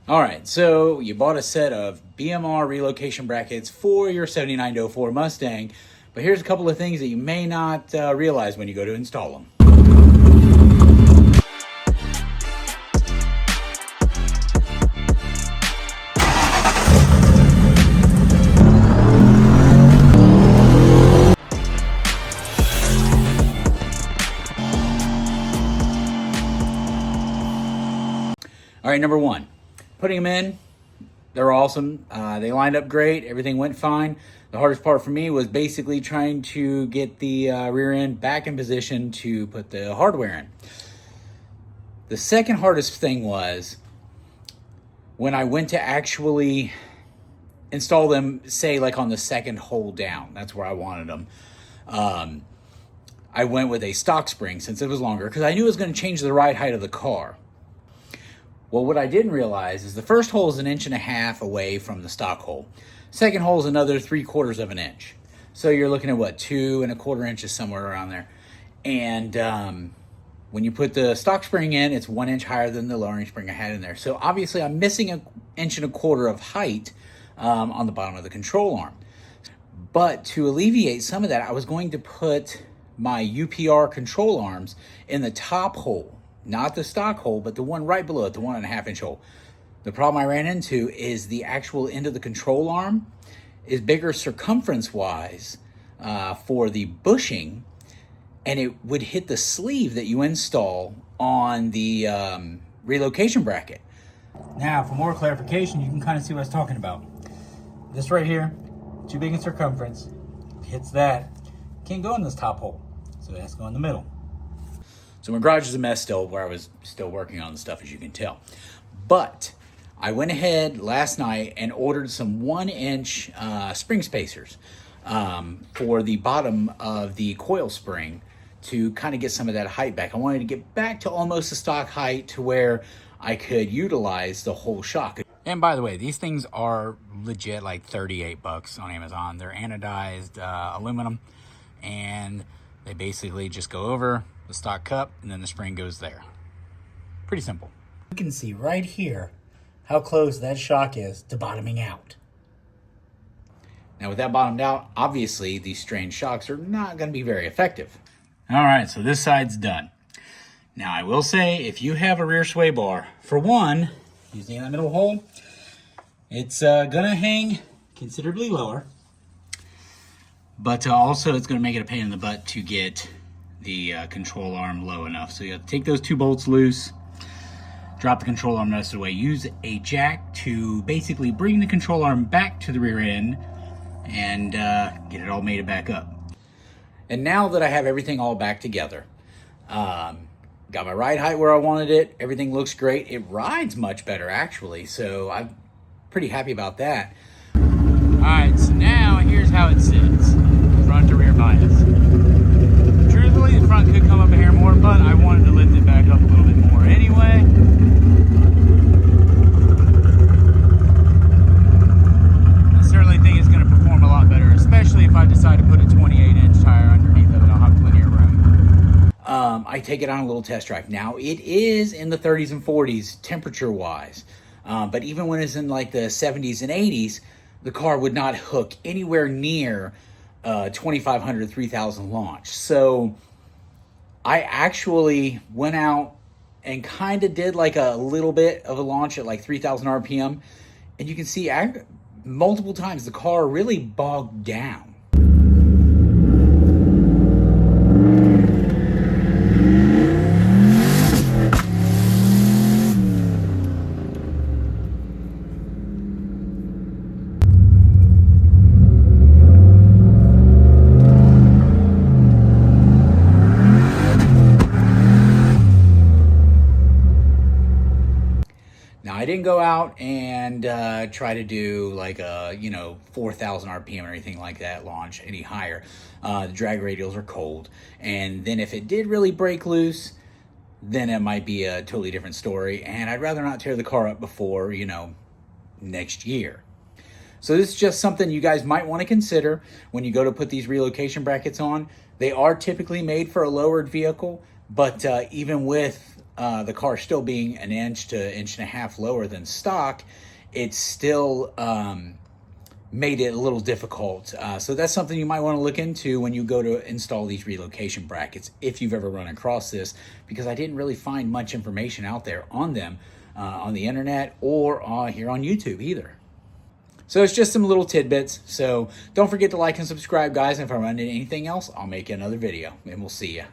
All right, so you bought a set of BMR relocation brackets for your 79-04 Mustang, but here's a couple of things that you may not realize when you go to install them. All right, number one, putting them in, they're awesome. They lined up great. Everything went fine. The hardest part for me was basically trying to get the rear end back in position to put the hardware in. The second hardest thing was when I went to actually install them, say like on the second hole down. That's where I wanted them. I went with a stock spring since it was longer because I knew it was going to change the ride height of the car. Well, what I didn't realize is the first hole is 1.5 inches away from the stock hole. Second hole is another 3/4 of an inch. So you're looking at what, 2¼ inches, somewhere around there. And when you put the stock spring in, it's 1 inch higher than the lowering spring I had in there. So obviously I'm missing 1¼ inch of height on the bottom of the control arm. But to alleviate some of that, I was going to put my UPR control arms in the top hole. Not the stock hole, but the one right below it, the 1.5 inch hole. The problem I ran into is the actual end of the control arm is bigger circumference-wise for the bushing, and it would hit the sleeve that you install on the relocation bracket. Now, for more clarification, you can kind of see what I was talking about. This right here, too big in circumference, hits that, can't go in this top hole, so it has to go in the middle. So my garage is a mess still, where I was still working on the stuff, as you can tell. But I went ahead last night and ordered some 1 inch spring spacers for the bottom of the coil spring to kind of get some of that height back. I wanted to get back to almost the stock height to where I could utilize the whole shock. And by the way, these things are legit like $38 on Amazon. They're anodized aluminum, and they basically just go over the stock cup and then the spring goes there. Pretty simple. You can see right here how close that shock is to bottoming out. Now with that bottomed out, obviously these strange shocks are not going to be very effective. All right, so this side's done. Now I will say, if you have a rear sway bar, for one, using that middle hole, it's gonna hang considerably lower, but also it's gonna make it a pain in the butt to get the control arm low enough. So you have to take those 2 bolts loose, drop the control arm the rest of the way, use a jack to basically bring the control arm back to the rear end and get it all mated back up. And now that I have everything all back together, got my ride height where I wanted it, everything looks great. It rides much better actually, so I'm pretty happy about that. All right, so now here's how it sits, front to rear bias. Truthfully, the front could come up a hair more, but I wanted to lift it back up a little bit more anyway. I certainly think it's going to perform a lot better, especially if I decide to put a 28-inch tire underneath of it. I'll have plenty of room. I take it on a little test drive. Now, it is in the 30s and 40s temperature-wise, but even when it's in like the 70s and 80s, the car would not hook anywhere near 2500, 3000 launch. So I actually went out and kind of did like a little bit of a launch at like 3000 RPM. And you can see multiple times the car really bogged down. Now, I didn't go out and try to do like a, 4,000 RPM or anything like that launch any higher. The drag radials are cold. And then if it did really break loose, then it might be a totally different story. And I'd rather not tear the car up before, next year. So this is just something you guys might want to consider when you go to put these relocation brackets on. They are typically made for a lowered vehicle, but even with the car still being an inch to inch and a half lower than stock, it's still made it a little difficult. So that's something you might want to look into when you go to install these relocation brackets, if you've ever run across this, because I didn't really find much information out there on them on the internet or here on YouTube either. So it's just some little tidbits. So don't forget to like and subscribe, guys. And if I run into anything else, I'll make another video, and we'll see ya.